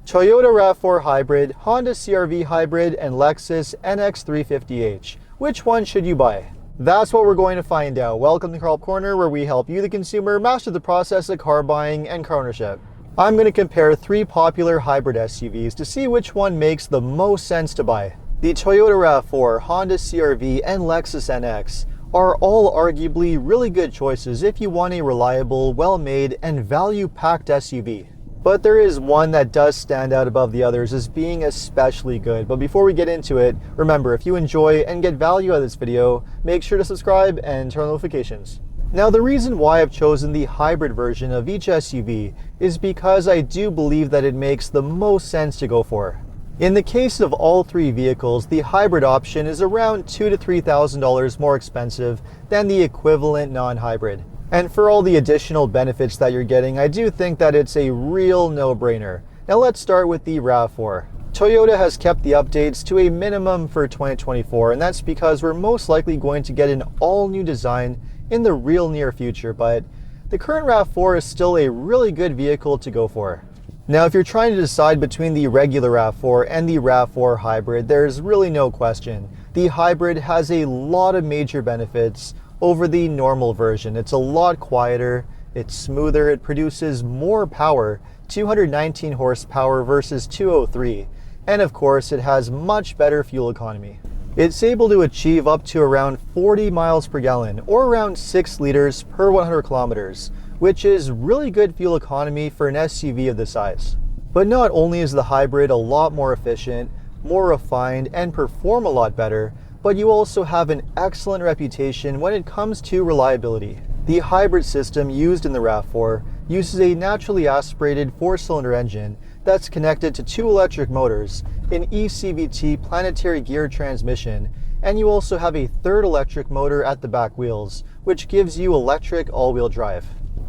Toyota RAV4 Hybrid, Honda CR-V Hybrid, and Lexus NX 350h. Which one should you buy? That's what we're going to find out. Welcome to Car Help Corner, where we help you, the consumer, master the process of car buying and car ownership. I'm going to compare three popular hybrid SUVs to see which one makes the most sense to buy. The Toyota RAV4, Honda CR-V, and Lexus NX are all arguably really good choices if you want a reliable, well-made, and value-packed SUV. But there is one that does stand out above the others as being especially good. But before we get into it, remember, if you enjoy and get value out of this video, make sure to subscribe and turn on notifications. Now, the reason why I've chosen the hybrid version of each SUV is because I do believe that it makes the most sense to go for. In the case of all three vehicles, the hybrid option is around $2,000 to $3,000 more expensive than the equivalent non-hybrid. And for all the additional benefits that you're getting, I do think that it's a real no-brainer. Now let's start with the RAV4. Toyota has kept the updates to a minimum for 2024, and that's because we're most likely going to get an all-new design in the real near future, but the current RAV4 is still a really good vehicle to go for. Now, if you're trying to decide between the regular RAV4 and the RAV4 Hybrid, there's really no question. The Hybrid has a lot of major benefits over the normal version. It's a lot quieter, it's smoother, it produces more power, 219 horsepower versus 203, and of course it has much better fuel economy. It's able to achieve up to around 40 miles per gallon, or around 6 liters per 100 kilometers, which is really good fuel economy for an SUV of this size. But not only is the Hybrid a lot more efficient, more refined, and perform a lot better, but you also have an excellent reputation when it comes to reliability. The hybrid system used in the RAV4 uses a naturally aspirated 4-cylinder engine that's connected to 2 electric motors, an eCVT planetary gear transmission, and you also have a 3rd electric motor at the back wheels, which gives you electric all-wheel drive.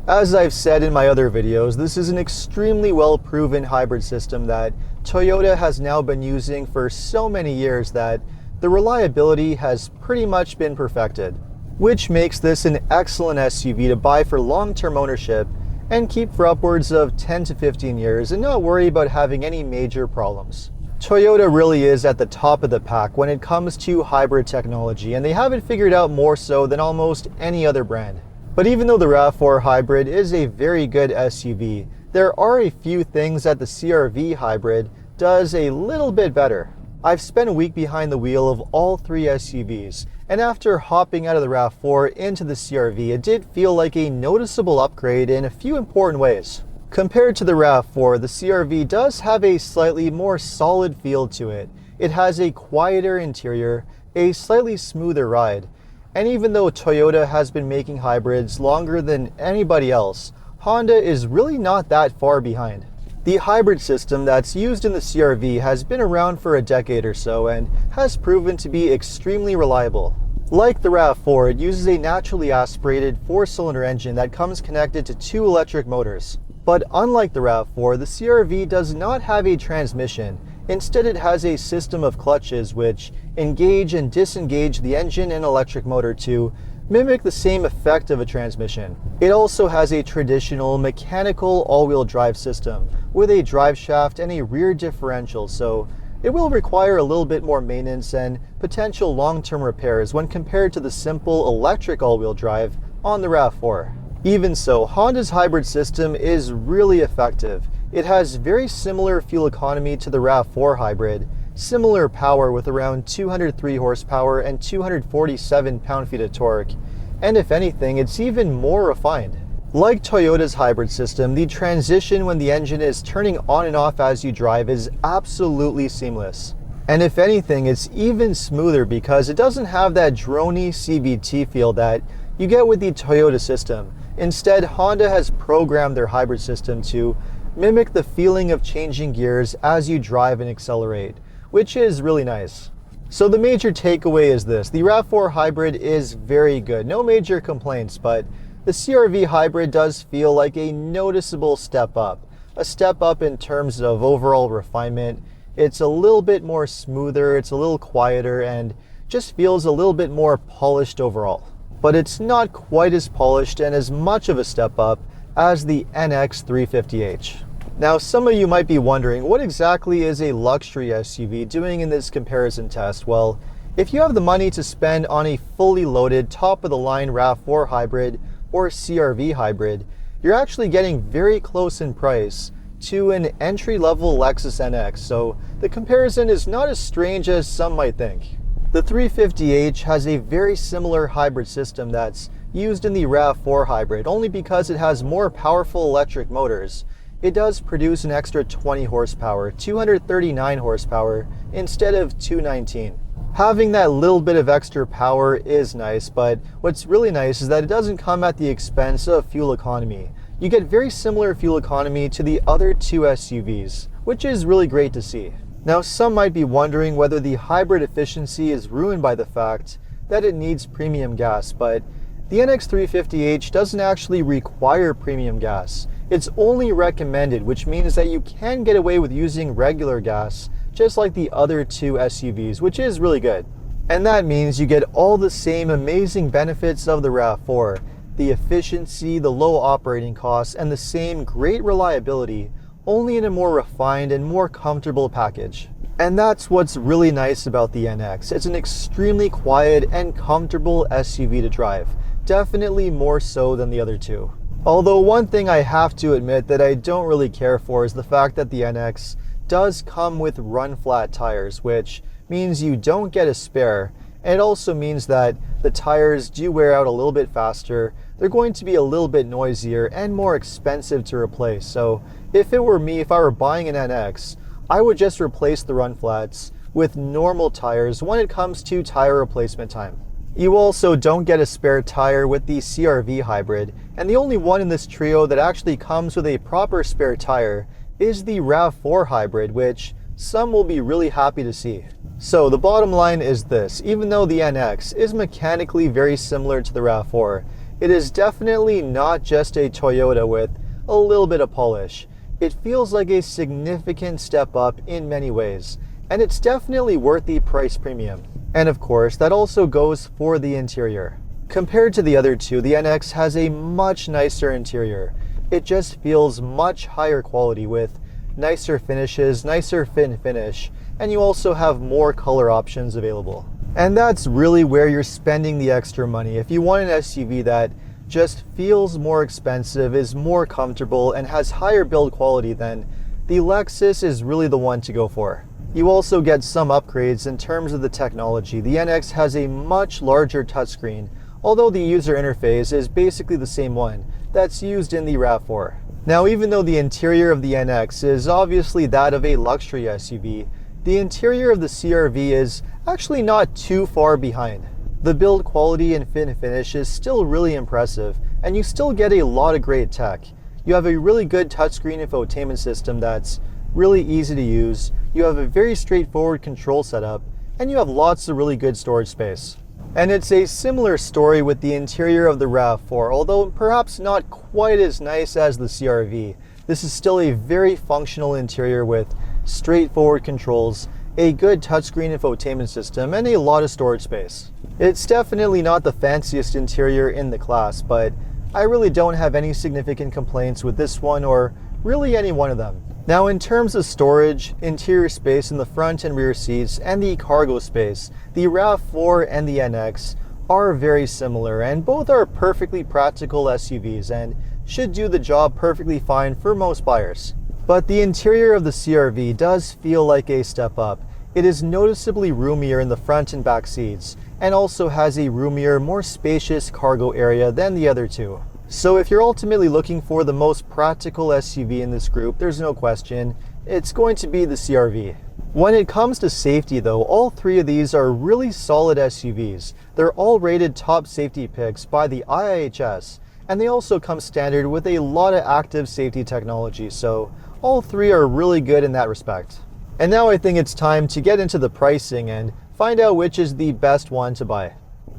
As I've said in my other videos, this is an extremely well-proven hybrid system that Toyota has now been using for so many years that the reliability has pretty much been perfected, which makes this an excellent SUV to buy for long-term ownership and keep for upwards of 10 to 15 years and not worry about having any major problems. Toyota really is at the top of the pack when it comes to hybrid technology, and they have it figured out more so than almost any other brand. But even though the RAV4 Hybrid is a very good SUV, there are a few things that the CR-V Hybrid does a little bit better. I've spent a week behind the wheel of all three SUVs, and after hopping out of the RAV4 into the CR-V, it did feel like a noticeable upgrade in a few important ways. Compared to the RAV4, the CR-V does have a slightly more solid feel to it. It has a quieter interior, a slightly smoother ride, and even though Toyota has been making hybrids longer than anybody else, Honda is really not that far behind. The hybrid system that's used in the CR-V has been around for a decade or so and has proven to be extremely reliable. Like the RAV4, it uses a naturally aspirated 4-cylinder engine that comes connected to 2 electric motors. But unlike the RAV4, the CR-V does not have a transmission. Instead, it has a system of clutches which engage and disengage the engine and electric motor to mimic the same effect of a transmission. It also has a traditional mechanical all-wheel drive system with a drive shaft and a rear differential, so it will require a little bit more maintenance and potential long-term repairs when compared to the simple electric all-wheel drive on the RAV4. Even so, Honda's hybrid system is really effective. It has very similar fuel economy to the RAV4 Hybrid, similar power with around 203 horsepower and 247 pound-feet of torque, and if anything, it's even more refined. Like Toyota's hybrid system, the transition when the engine is turning on and off as you drive is absolutely seamless. And if anything, it's even smoother because it doesn't have that drony CVT feel that you get with the Toyota system. Instead, Honda has programmed their hybrid system to mimic the feeling of changing gears as you drive and accelerate, which is really nice. So the major takeaway is this: the RAV4 Hybrid is very good, no major complaints, but the CR-V Hybrid does feel like a noticeable step up. A step up in terms of overall refinement. It's a little bit more smoother, it's a little quieter, and just feels a little bit more polished overall. But it's not quite as polished and as much of a step up as the NX 350h. Now, some of you might be wondering, what exactly is a luxury SUV doing in this comparison test? Well, if you have the money to spend on a fully loaded, top-of-the-line RAV4 Hybrid or CR-V Hybrid, you're actually getting very close in price to an entry-level Lexus NX, so the comparison is not as strange as some might think. The 350h has a very similar hybrid system that's used in the RAV4 Hybrid, only because it has more powerful electric motors. It does produce an extra 20 horsepower, 239 horsepower, instead of 219. Having that little bit of extra power is nice, but what's really nice is that it doesn't come at the expense of fuel economy. You get very similar fuel economy to the other two SUVs, which is really great to see. Now, some might be wondering whether the hybrid efficiency is ruined by the fact that it needs premium gas, but the NX 350h doesn't actually require premium gas. It's only recommended, which means that you can get away with using regular gas, just like the other two SUVs, which is really good. And that means you get all the same amazing benefits of the RAV4, the efficiency, the low operating costs, and the same great reliability, only in a more refined and more comfortable package. And that's what's really nice about the NX. It's an extremely quiet and comfortable SUV to drive, definitely more so than the other two. Although one thing I have to admit that I don't really care for is the fact that the NX does come with run-flat tires, which means you don't get a spare, and it also means that the tires do wear out a little bit faster, they're going to be a little bit noisier and more expensive to replace. So if it were me, if I were buying an NX, I would just replace the run-flats with normal tires when it comes to tire replacement time. You also don't get a spare tire with the CR-V Hybrid, and the only one in this trio that actually comes with a proper spare tire is the RAV4 Hybrid, which some will be really happy to see. So the bottom line is this: even though the NX is mechanically very similar to the RAV4, it is definitely not just a Toyota with a little bit of polish. It feels like a significant step up in many ways, and it's definitely worth the price premium. And of course, that also goes for the interior. Compared to the other two, the NX has a much nicer interior. It just feels much higher quality with nicer finishes, nicer fit and finish, and you also have more color options available. And that's really where you're spending the extra money. If you want an SUV that just feels more expensive, is more comfortable, and has higher build quality, then the Lexus is really the one to go for. You also get some upgrades in terms of the technology. The NX has a much larger touchscreen, although the user interface is basically the same one that's used in the RAV4. Now, even though the interior of the NX is obviously that of a luxury SUV, the interior of the CR-V is actually not too far behind. The build quality and fit and finish is still really impressive, and you still get a lot of great tech. You have a really good touchscreen infotainment system that's really easy to use, you have a very straightforward control setup, and you have lots of really good storage space. And it's a similar story with the interior of the RAV4, although perhaps not quite as nice as the CR-V. This is still a very functional interior with straightforward controls, a good touchscreen infotainment system, and a lot of storage space. It's definitely not the fanciest interior in the class, but I really don't have any significant complaints with this one or really any one of them. Now, in terms of storage, interior space in the front and rear seats, and the cargo space, the RAV4 and the NX are very similar, and both are perfectly practical SUVs and should do the job perfectly fine for most buyers. But the interior of the CR-V does feel like a step up. It is noticeably roomier in the front and back seats, and also has a roomier, more spacious cargo area than the other two. So if you're ultimately looking for the most practical SUV in this group, there's no question, it's going to be the CR-V. When it comes to safety though, all three of these are really solid SUVs. They're all rated top safety picks by the IIHS, and they also come standard with a lot of active safety technology, so all three are really good in that respect. And now I think it's time to get into the pricing and find out which is the best one to buy.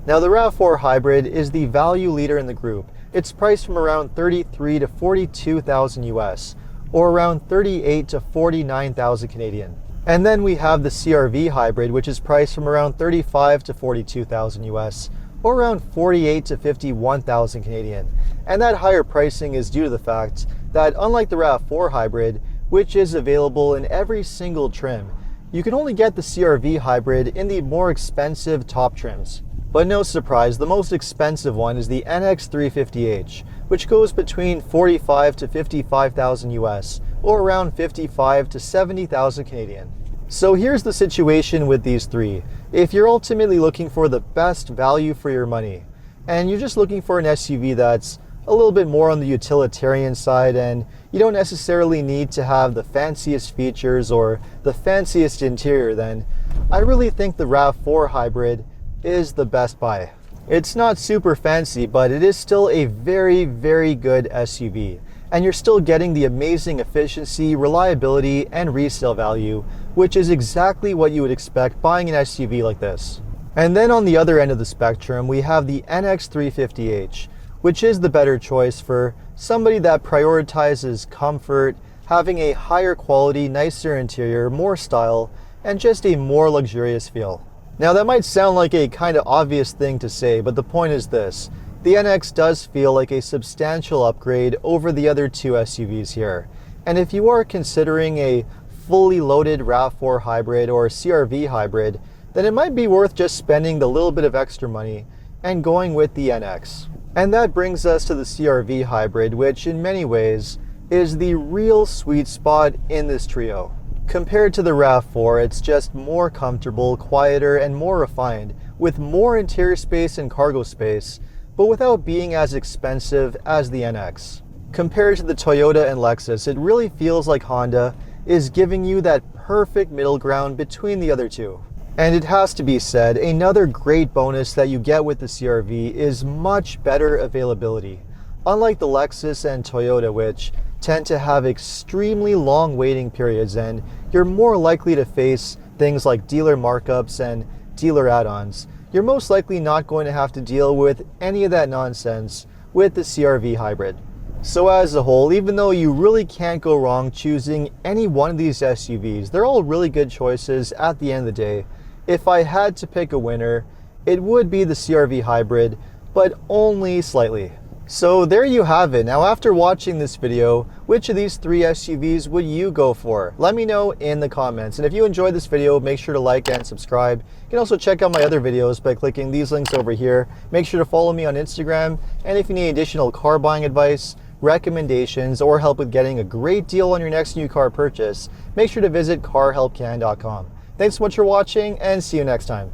Now, the RAV4 Hybrid is the value leader in the group. It's priced from around $33,000 to $42,000 US, or around $38,000 to $49,000 Canadian. And then we have the CR-V Hybrid, which is priced from around $35,000 to $42,000 US, or around $48,000 to $51,000 Canadian. And that higher pricing is due to the fact that, unlike the RAV4 Hybrid, which is available in every single trim. You can only get the CR-V Hybrid in the more expensive top trims. But no surprise, the most expensive one is the NX 350h, which goes between 45 to 55,000 US, or around 55 to 70,000 Canadian. So here's the situation with these three. If you're ultimately looking for the best value for your money, and you're just looking for an SUV that's a little bit more on the utilitarian side, and you don't necessarily need to have the fanciest features or the fanciest interior, then I really think the RAV4 Hybrid is the best buy. It's not super fancy, but it is still a very, very good SUV. And you're still getting the amazing efficiency, reliability, and resale value, which is exactly what you would expect buying an SUV like this. And then on the other end of the spectrum, we have the NX 350h, which is the better choice for somebody that prioritizes comfort, having a higher quality, nicer interior, more style, and just a more luxurious feel. Now that might sound like a kind of obvious thing to say, but the point is this. The NX does feel like a substantial upgrade over the other two SUVs here. And if you are considering a fully loaded RAV4 Hybrid or CR-V Hybrid, then it might be worth just spending the little bit of extra money and going with the NX. And that brings us to the CR-V Hybrid, which in many ways is the real sweet spot in this trio. Compared to the RAV4, it's just more comfortable, quieter, and more refined, with more interior space and cargo space, but without being as expensive as the NX. Compared to the Toyota and Lexus, it really feels like Honda is giving you that perfect middle ground between the other two. And it has to be said, another great bonus that you get with the CR-V is much better availability. Unlike the Lexus and Toyota, which tend to have extremely long waiting periods, and you're more likely to face things like dealer markups and dealer add-ons, you're most likely not going to have to deal with any of that nonsense with the CR-V Hybrid. So as a whole, even though you really can't go wrong choosing any one of these SUVs, they're all really good choices at the end of the day. If I had to pick a winner, it would be the CR-V Hybrid, but only slightly. So there you have it. Now after watching this video, which of these three SUVs would you go for? Let me know in the comments. And if you enjoyed this video, make sure to like and subscribe. You can also check out my other videos by clicking these links over here. Make sure to follow me on Instagram. And if you need additional car buying advice, recommendations, or help with getting a great deal on your next new car purchase, make sure to visit carhelpcan.com. Thanks so much for watching, and see you next time.